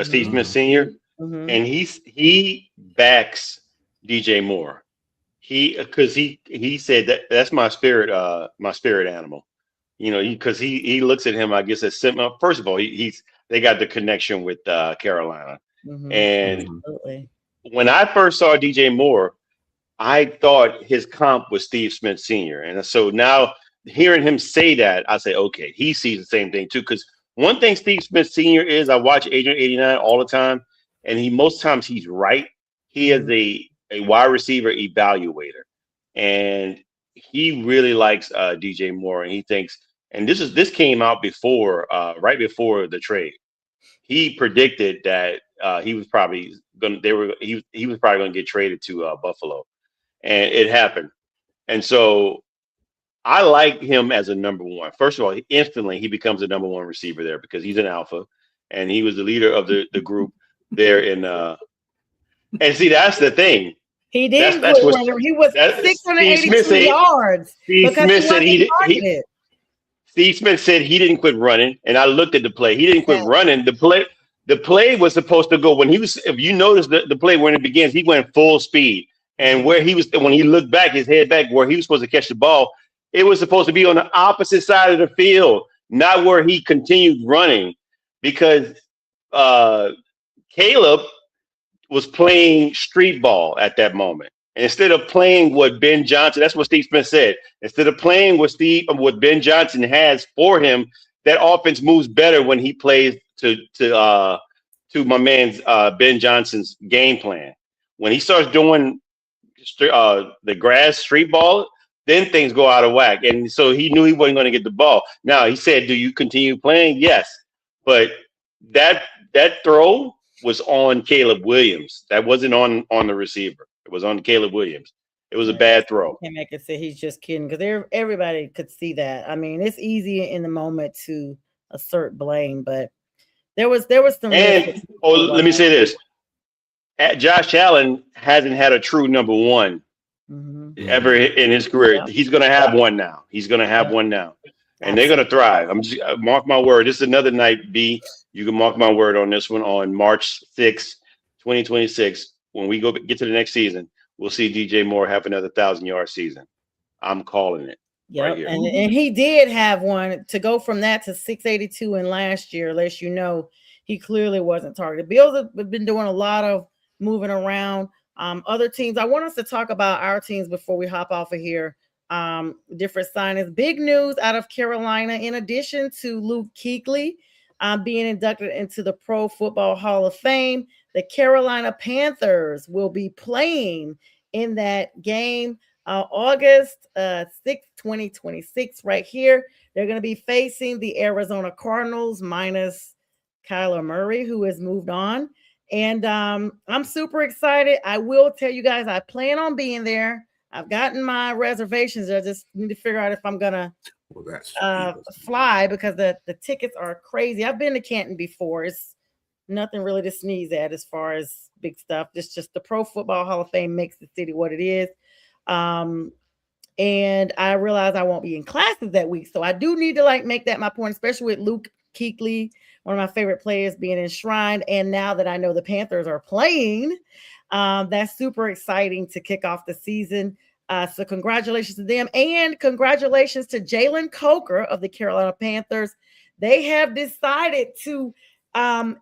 Steve Smith Sr. And he backs DJ Moore. Because he said that's my spirit animal. Because he looks at him, I guess, as similar. First of all, they got the connection with Carolina. And when I first saw DJ Moore, I thought his comp was Steve Smith Sr. And so now hearing him say that, I say, okay, he sees the same thing too. Because one thing Steve Smith Sr. is, I watch Agent 89 all the time, and most times he's right. He is a wide receiver evaluator, and he really likes DJ Moore, and he thinks, and this came out right before the trade. He predicted that he was probably going to get traded to Buffalo. And it happened. And so I like him as a number one. First of all, instantly he becomes a number one receiver there because he's an alpha and he was the leader of the group there in and see, that's the thing. He didn't quit running. He was 682 yards. Steve Smith said he didn't quit running. And I looked at the play. He didn't quit running. The play was supposed to go if you notice the play when it begins, he went full speed. And when he looked back, his head back, where he was supposed to catch the ball, it was supposed to be on the opposite side of the field, not where he continued running, because Caleb was playing street ball at that moment. And instead of playing what Ben Johnson, that's what Steve Smith said, instead of playing what Ben Johnson has for him, that offense moves better when he plays to my man's Ben Johnson's game plan. When he starts doing the grass street ball, then things go out of whack. And so he knew he wasn't going to get the ball. Now he said, do you continue playing? Yes. But that throw was on Caleb Williams. That wasn't on the receiver. It was on Caleb Williams. It was a bad throw. Came back and said he's just kidding because everybody could see that. I mean, it's easy in the moment to assert blame, but there was some And let me say this: Josh Allen hasn't had a true number one ever in his career. Yep. He's going to have one now. He's going to have one now, and they're going to thrive. I'm just mark my word. This is another night. B. You can mark my word on this one on March 6th, 2026. When we get to the next season, we'll see DJ Moore have another 1,000-yard season. I'm calling it. Yep. Right here. And he did have one. To go from that to 682 in last year, lets you know he clearly wasn't targeted. Bills have been doing a lot of moving around. Other teams, I want us to talk about our teams before we hop off of here. Different signings. Big news out of Carolina. In addition to Luke Kuechly being inducted into the Pro Football Hall of Fame, the Carolina Panthers will be playing in that game August 6th, 2026, right here. They're going to be facing the Arizona Cardinals minus Kyler Murray, who has moved on. And I'm super excited. I will tell you guys, I plan on being there. I've gotten my reservations. I just need to figure out if I'm going to fly because the tickets are crazy. I've been to Canton before. It's nothing really to sneeze at as far as big stuff. It's just the Pro Football Hall of Fame makes the city what it is. And I realize I won't be in classes that week. So I do need to make that my point, especially with Luke Kuechly, one of my favorite players, being enshrined. And now that I know the Panthers are playing, that's super exciting to kick off the season. So congratulations to them, and congratulations to Jalen Coker of the Carolina Panthers. They have decided to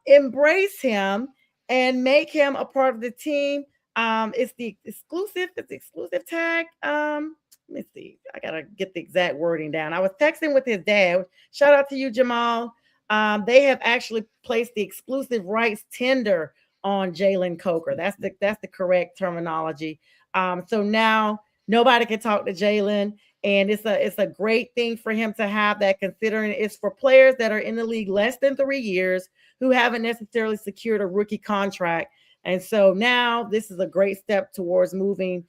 embrace him and make him a part of the team. It's the exclusive tag. Let me see. I gotta get the exact wording down. I was texting with his dad. Shout out to you, Jamal. They have actually placed the exclusive rights tender on Jalen Coker. That's the correct terminology. So now nobody can talk to Jalen, and it's a great thing for him to have that, considering it's for players that are in the league less than 3 years who haven't necessarily secured a rookie contract. And so now this is a great step towards moving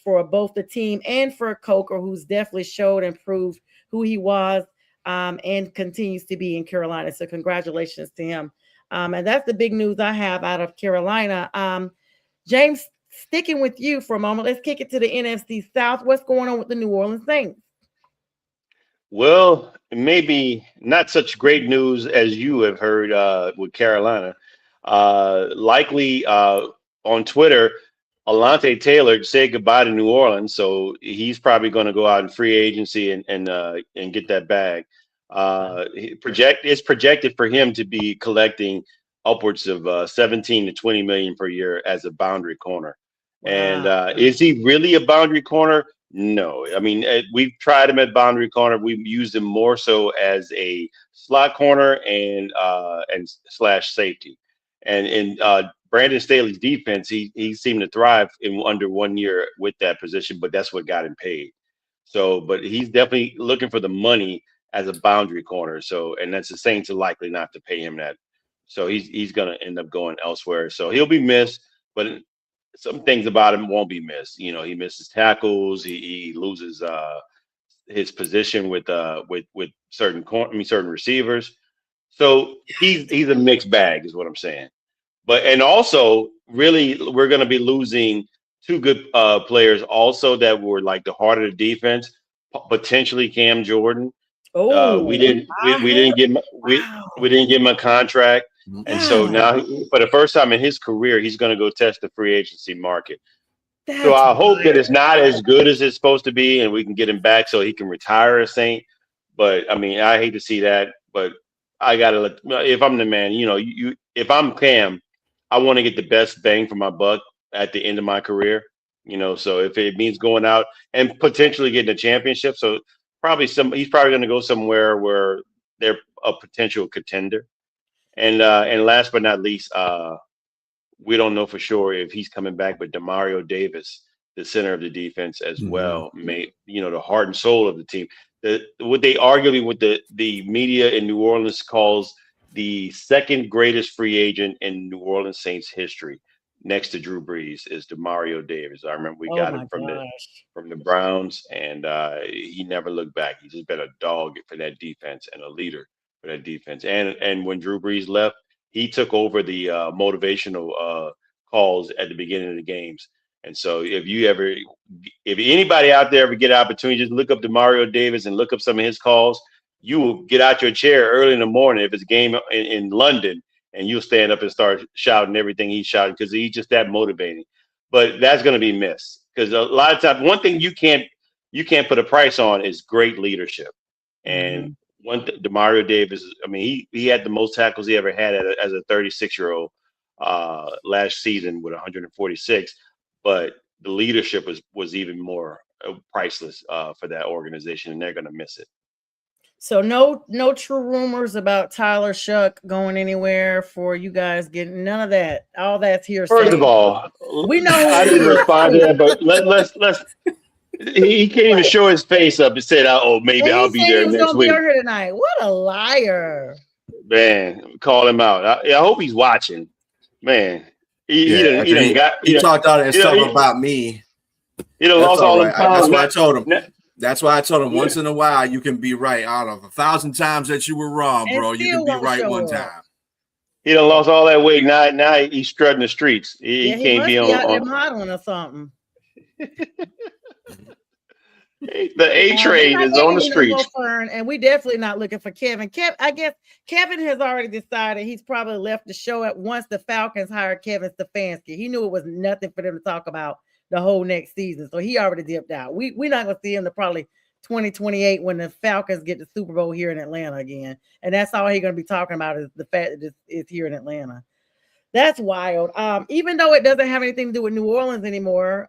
for both the team and for Coker, who's definitely showed and proved who he was and continues to be in Carolina. So congratulations to him. And that's the big news I have out of Carolina. James, sticking with you for a moment, let's kick it to the NFC South. What's going on with the New Orleans Saints? Well, maybe not such great news as you have heard with Carolina. Likely on Twitter, Alante Taylor said goodbye to New Orleans, so he's probably going to go out in free agency and get that bag. It's projected for him to be collecting upwards of 17 to 20 million per year as a boundary corner. Wow. And is he really a boundary corner? No. I mean, we've tried him at boundary corner. We've used him more so as a slot corner and slash safety. And in Brandon Staley's defense, he seemed to thrive in under 1 year with that position, but that's what got him paid. So, but he's definitely looking for the money as a boundary corner. So, and that's the Saints are likely not to pay him that. So he's going to end up going elsewhere. So he'll be missed, but some things about him won't be missed. You know, he misses tackles. He loses his position with certain certain receivers. So he's a mixed bag, is what I'm saying. And also, really, we're going to be losing two good players also that were like the heart of the defense. Potentially Cam Jordan. We didn't give him a contract, and so now for the first time in his career, he's going to go test the free agency market. So I hope that it's not as good as it's supposed to be, and we can get him back so he can retire a Saint. But I mean, I hate to see that, but I gotta if I'm the man, if I'm Cam, I want to get the best bang for my buck at the end of my career. So if it means going out and potentially getting a championship, so he's probably going to go somewhere where they're a potential contender. And last but not least, we don't know for sure if he's coming back, but Demario Davis, the center of the defense as well, the heart and soul of the team. What they arguably with the media in New Orleans calls the second greatest free agent in New Orleans Saints history. next to Drew Brees is Demario Davis. I remember we Oh got my him from gosh. the Browns, and he never looked back. He's just been a dog for that defense and a leader for that defense. And when Drew Brees left, he took over the motivational calls at the beginning of the games. And so if anybody out there ever get an opportunity, just look up Demario Davis and look up some of his calls. You will get out your chair early in the morning if it's a game in London, and you'll stand up and start shouting everything he's shouting because he's just that motivating. But that's going to be missed because a lot of times, one thing you can't put a price on is great leadership. And Mhm. Demario Davis, I mean, he had the most tackles he ever had as a 36-year-old last season with 146, but the leadership was even more priceless for that organization, and they're going to miss it. So no true rumors about Tyler Shuck going anywhere for you guys getting none of that. All that's First of hearsay. all, We know who I he didn't is. respond to that, but let's. He can't even show his face up and said, "Oh, maybe And I'll he be said he there was next gonna be week." on here tonight. What a liar. Man, call him out. I hope he's watching. Man, he Yeah, done he after done got he talked all that he done, stuff he, about me. he done That's lost all all them right. pounds. That's why I told him. Now- That's why I told him yeah. once in a while you can be right. Out of 1,000 times that you were wrong, And bro, you still can be won't right show one up. time. He done lost all that weight. Now he's strutting the streets. Yeah, He he can't be must be out there on modeling or something. the A We're train not is on making the any no more streets. Fern, and we definitely not looking for Kevin. I guess Kevin has already decided he's probably left the show at once the Falcons hired Kevin Stefanski. He knew it was nothing for them to talk about the whole next season, so he already dipped out. We're not gonna see him to probably 2028 when the Falcons get the Super Bowl here in Atlanta again, and that's all he's gonna be talking about is the fact that it's here in Atlanta. That's wild. Even though it doesn't have anything to do with New Orleans anymore,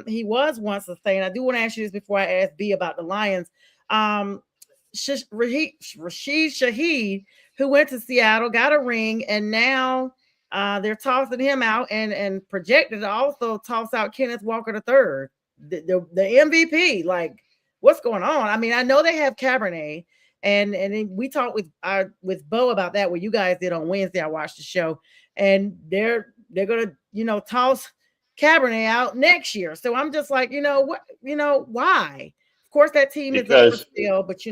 he was once a Saint. I do want to ask you this before I ask B about the Lions. Um, Rashid Shaheed, who went to Seattle, got a ring, and now they're tossing him out and projected to also toss out Kenneth Walker III, the MVP. Like, what's going on? I mean, I know they have Cabernet, and then we talked with Bo about that, what you guys did on Wednesday. I watched the show, and they're gonna toss Cabernet out next year. So I'm just like, what, why? Of course, that team is up for Because sale, but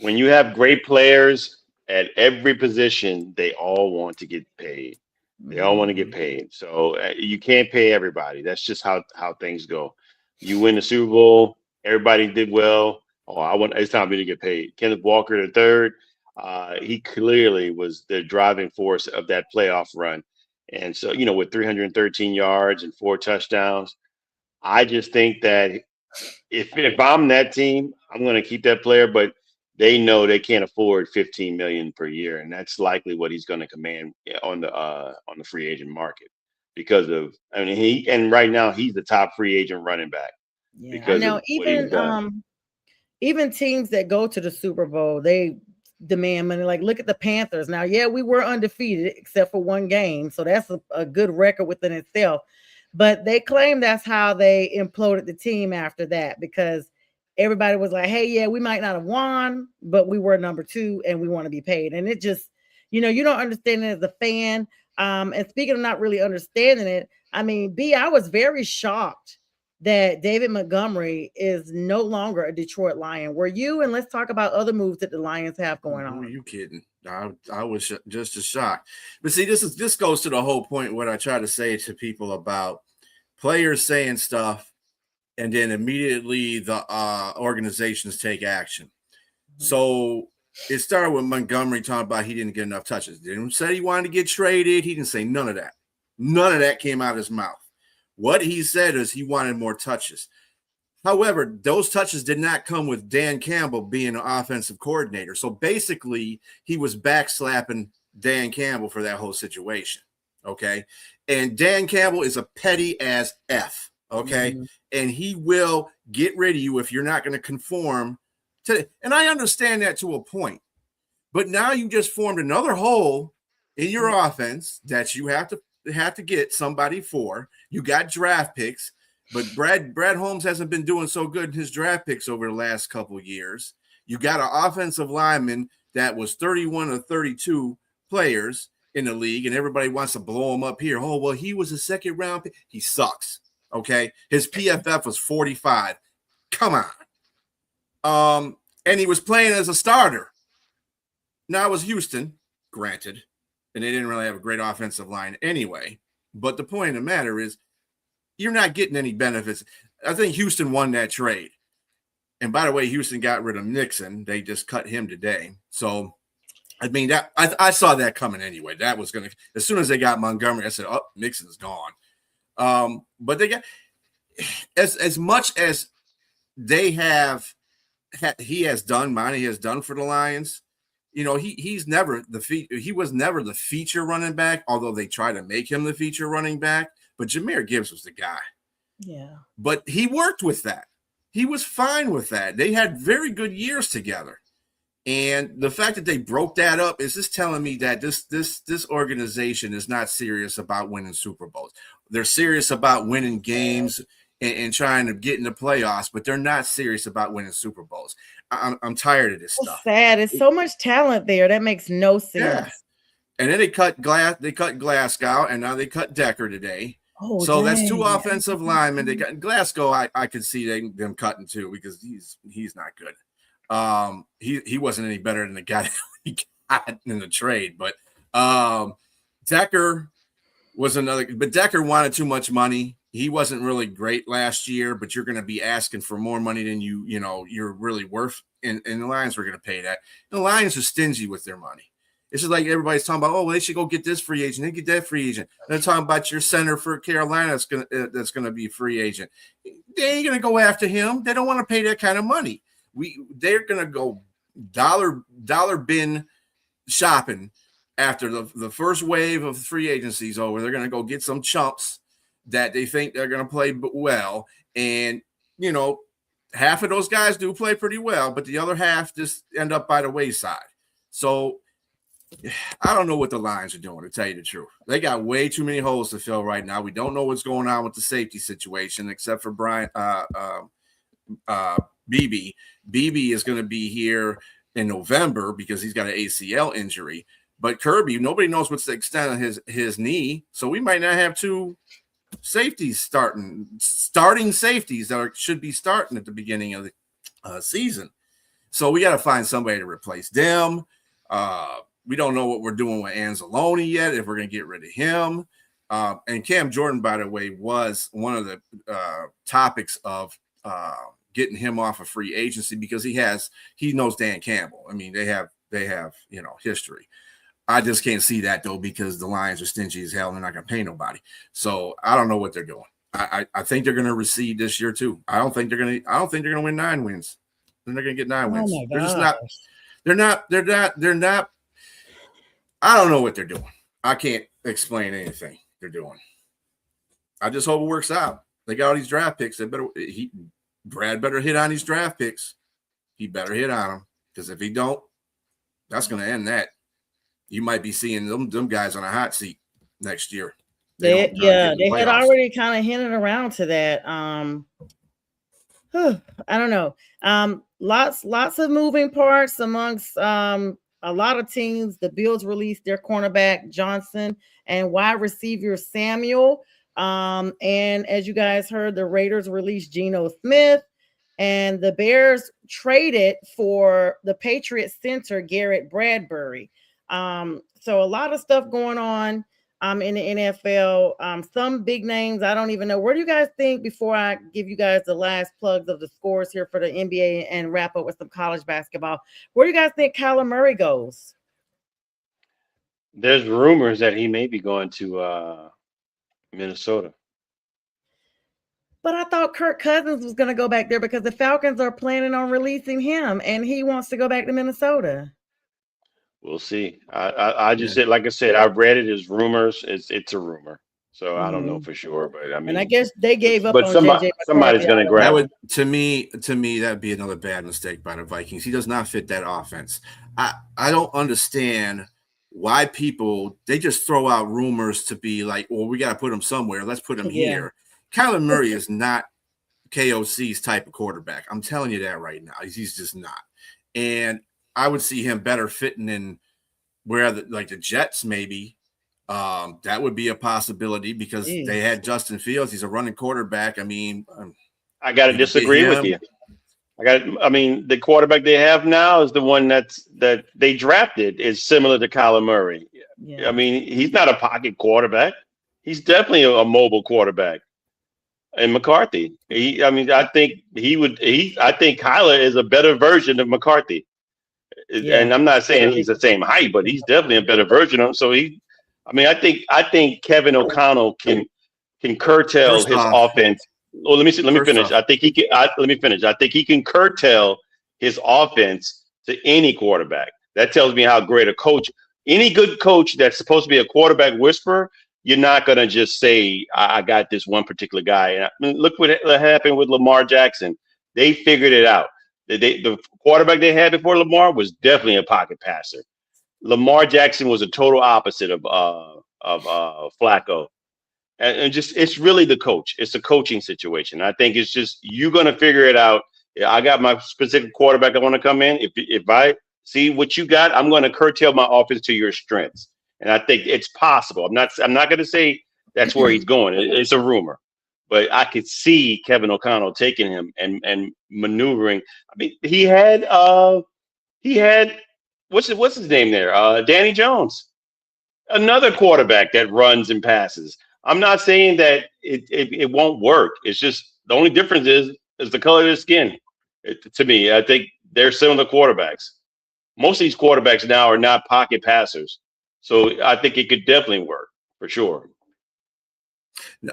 when you have great players at every position, they all want to get paid. They all want to get mhm. paid. So you can't pay everybody. That's just how things go. You win the Super Bowl, everybody did well. Oh, it's time for me to get paid. Kenneth Walker the third, he clearly was the driving force of that playoff run. And so, with 313 yards and 4 touchdowns, I just think that if I'm that team, I'm going to keep that player, but they know they can't afford 15 million per year, and that's likely what he's going to command on the free agent market because of right now he's the top free agent running back Yeah, I because know. of what he's done. Even teams that go to the Super Bowl, they demand money. Like, look at the Panthers. Now, yeah, we were undefeated except for one game, so that's a good record within itself. But they claim that's how they imploded the team after that because everybody was like, "Hey, yeah, we might not have won, but we were number two, and we want to be paid." And it just, you don't understand it as a fan. And speaking of not really understanding it, I mean, I was very shocked that David Montgomery is no longer a Detroit Lion. Were you? And let's talk about other moves that the Lions have going Who are on. you kidding? I was just as shocked. But see, this goes to the whole point what I try to say to people about players saying stuff and then immediately the organizations take action. So it started with Montgomery talking about he didn't get enough touches. Didn't say he wanted to get traded. He didn't say none of that. None of that came out of his mouth. What he said is he wanted more touches. However, those touches did not come with Dan Campbell being an offensive coordinator. So basically, he was backslapping Dan Campbell for that whole situation. Okay. And Dan Campbell is a petty as F. Okay. Mm-hmm. And he will get rid of you if you're not going to conform to. And I understand that to a point. But now you just formed another hole in your offense that you have to get somebody for. You got draft picks. But Brad Holmes hasn't been doing so good in his draft picks over the last couple of years. You got an offensive lineman that was 31 or 32 players in the league, and everybody wants to blow him up here. Oh, well, he was a second round pick. He sucks. Okay. His PFF was 45. Come on. And he was playing as a starter. Now it was Houston, granted, and they didn't really have a great offensive line anyway. But the point of the matter is, you're not getting any benefits. I think Houston won that trade. And by the way, Houston got rid of Nixon. They just cut him today. So, I mean, that I saw that coming anyway. That was going to – as soon as they got Montgomery, I said, oh, Nixon's gone. But they got – as much as they have – he has done, Monty has done for the Lions, you know, he was never the feature running back, although they try to make him the feature running back. But Jahmyr Gibbs was the guy. Yeah. But he worked with that. He was fine with that. They had very good years together. And the fact that they broke that up is just telling me that this organization is not serious about winning Super Bowls. They're serious about winning games and trying to get in the playoffs, but they're not serious about winning Super Bowls. I'm tired of this stuff. Sad. It's so much talent there. That makes no sense. Yeah. And then they cut Glasgow, and now they cut Decker today. Oh, so dang. That's two offensive linemen. They got Glasgow. I could see them cutting too because he's not good. He wasn't any better than the guy that we got in the trade. But Decker was another. But Decker wanted too much money. He wasn't really great last year. But you're going to be asking for more money than you're really worth. And the Lions were going to pay that. And the Lions are stingy with their money. It's just like everybody's talking about, oh, well, they should go get this free agent. They get that free agent. They're talking about your center for Carolina that's gonna be a free agent. They ain't gonna go after him. They don't want to pay that kind of money. They're gonna go dollar bin shopping after the first wave of free agency is over. They're gonna go get some chumps that they think they're gonna play well, and half of those guys do play pretty well, but the other half just end up by the wayside. So. I don't know what the Lions are doing, to tell you the truth. They got way too many holes to fill right now. We don't know what's going on with the safety situation, except for Brian BB. BB is going to be here in November because he's got an ACL injury. But Kirby, nobody knows what's the extent of his knee, so we might not have two safeties starting safeties that should be starting at the beginning of the season. So we got to find somebody to replace them. We don't know what we're doing with Anzalone yet, if we're going to get rid of him. And Cam Jordan, by the way, was one of the topics of getting him off of free agency because he knows Dan Campbell. I mean, they have history. I just can't see that though because the Lions are stingy as hell and they're not going to pay nobody. So I don't know what they're doing. I think they're going to recede this year too. I don't think they're going to win 9 wins. They're not going to get 9 wins. They're just not. They're not. I don't know what they're doing. I can't explain anything they're doing. I just hope it works out. They got all these draft picks. Brad better hit on these draft picks. He better hit on them because if he don't, that's going to end that. You might be seeing them guys on a hot seat next year. They had already kind of hinted around to that. I don't know. Lots of moving parts amongst a lot of teams. The Bills released their cornerback Johnson and wide receiver Samuel. And as you guys heard, the Raiders released Geno Smith, and the Bears traded for the Patriots center Garrett Bradbury. So a lot of stuff going on in the NFL. Some big names I don't even know. Where do you guys think, before I give you guys the last plugs of the scores here for the NBA and wrap up with some college basketball, where do you guys think Kyler Murray goes? There's rumors that he may be going to Minnesota. But I thought Kirk Cousins was going to go back there because the Falcons are planning on releasing him, and he wants to go back to Minnesota. We'll see. I just said, like I said, I've read it as rumors. It's a rumor, so I don't know for sure. But I mean, and I guess they gave up. But on somebody's going to grab. That would, to me, that'd be another bad mistake by the Vikings. He does not fit that offense. I don't understand why they just throw out rumors to be like, well, we got to put him somewhere. Let's put him here. Kyler Murray is not KOC's type of quarterback. I'm telling you that right now. He's just not. And I would see him better fitting in like the Jets maybe, That would be a possibility because they had Justin Fields. He's a running quarterback. I mean, I got to disagree with you. I mean, the quarterback they have now is the one that they drafted is similar to Kyler Murray. Yeah. I mean, he's not a pocket quarterback. He's definitely a mobile quarterback. And McCarthy, I think I think Kyler is a better version of McCarthy. Yeah. And I'm not saying he's the same height, but he's definitely a better version of him. So I think Kevin O'Connell can curtail his offense. Well, let me finish. I think he can. Let me finish. I think he can curtail his offense to any quarterback. That tells me how great a coach. Any good coach that's supposed to be a quarterback whisperer, you're not gonna just say, "I got this one particular guy." And I mean, look what happened with Lamar Jackson. They figured it out. The quarterback they had before Lamar was definitely a pocket passer. Lamar Jackson was a total opposite of Flacco. And just it's really the coach. It's a coaching situation. I think it's just you're gonna figure it out. I got my specific quarterback I want to come in. If I see what you got, I'm gonna curtail my offense to your strengths. And I think it's possible. I'm not gonna say that's where he's going. It's a rumor, but I could see Kevin O'Connell taking him and maneuvering. I mean, he had what's his name there? Danny Jones, another quarterback that runs and passes. I'm not saying that it won't work. It's just the only difference is the color of their skin. To me, I think they're similar quarterbacks. Most of these quarterbacks now are not pocket passers, so I think it could definitely work for sure.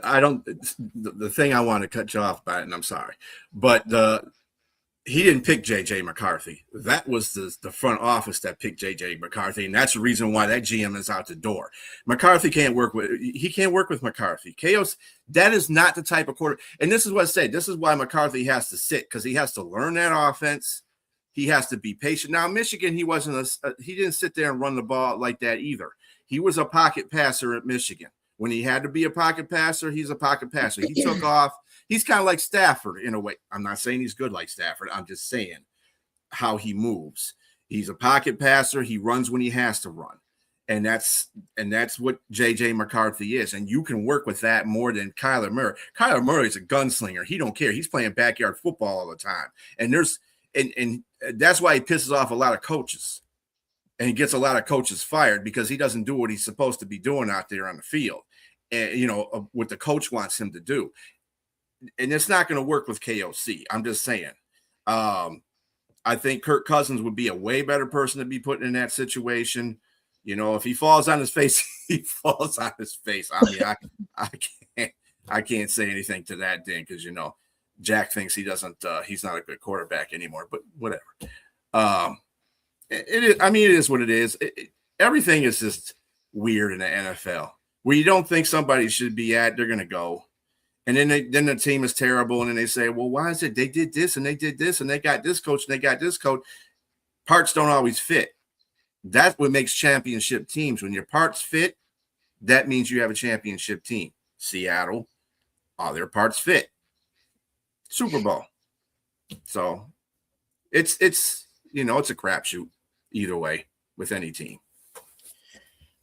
I don't. The thing I want to cut you off by, and I'm sorry, but he didn't pick J.J. McCarthy. That was the front office that picked J.J. McCarthy, and that's the reason why that GM is out the door. McCarthy can't work with McCarthy. Chaos, that is not the type of quarter. And this is what I say. This is why McCarthy has to sit because he has to learn that offense. He has to be patient. Now, Michigan, he didn't sit there and run the ball like that either. He was a pocket passer at Michigan. When he had to be a pocket passer, he's a pocket passer. He took off. He's kind of like Stafford in a way. I'm not saying he's good like Stafford. I'm just saying how he moves. He's a pocket passer. He runs when he has to run. And that's what J.J. McCarthy is. And you can work with that more than Kyler Murray. Kyler Murray is a gunslinger. He don't care. He's playing backyard football all the time. And that's why he pisses off a lot of coaches. And he gets a lot of coaches fired because he doesn't do what he's supposed to be doing out there on the field. And, what the coach wants him to do. And it's not going to work with KOC. I'm just saying. I think Kirk Cousins would be a way better person to be put in that situation. If he falls on his face, he falls on his face. I mean, I can't say anything to that, Dan, because Jack thinks he's not a good quarterback anymore. But whatever. It is what it is. Everything is just weird in the NFL. Where you don't think somebody should be at, they're going to go. And then the team is terrible. And then they say, well, why is it they did this and they did this and they got this coach and they got this coach? Parts don't always fit. That's what makes championship teams. When your parts fit, that means you have a championship team. Seattle, all their parts fit. Super Bowl. So it's a crapshoot either way with any team.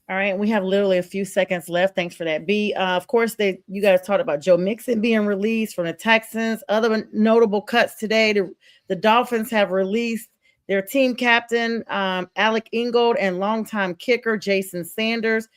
All right, we have literally a few seconds left. Thanks for that, B. Of course, you guys talked about Joe Mixon being released from the Texans. Other notable cuts today, the Dolphins have released their team captain, Alec Ingold, and longtime kicker, Jason Sanders.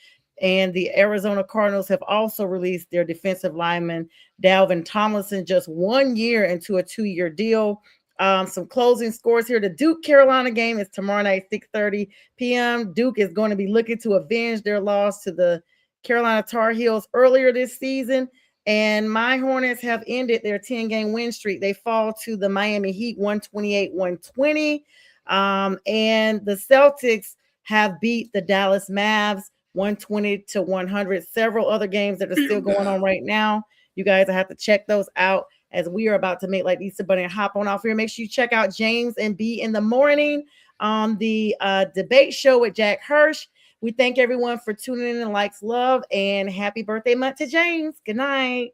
And the Arizona Cardinals have also released their defensive lineman, Dalvin Tomlinson, just 1 year into a 2-year deal. Some closing scores here. The Duke-Carolina game is tomorrow night, 6:30 p.m. Duke is going to be looking to avenge their loss to the Carolina Tar Heels earlier this season. And my Hornets have ended their 10-game win streak. They fall to the Miami Heat 128-120. And the Celtics have beat the Dallas Mavs 120-100. Several other games that are still going on right now. You guys have to check those out as we are about to make like Easter Bunny and hop on off here. Make sure you check out James and B in the morning on the debate show with Jack Hirsch. We thank everyone for tuning in and likes, love, and happy birthday month to James. Good night.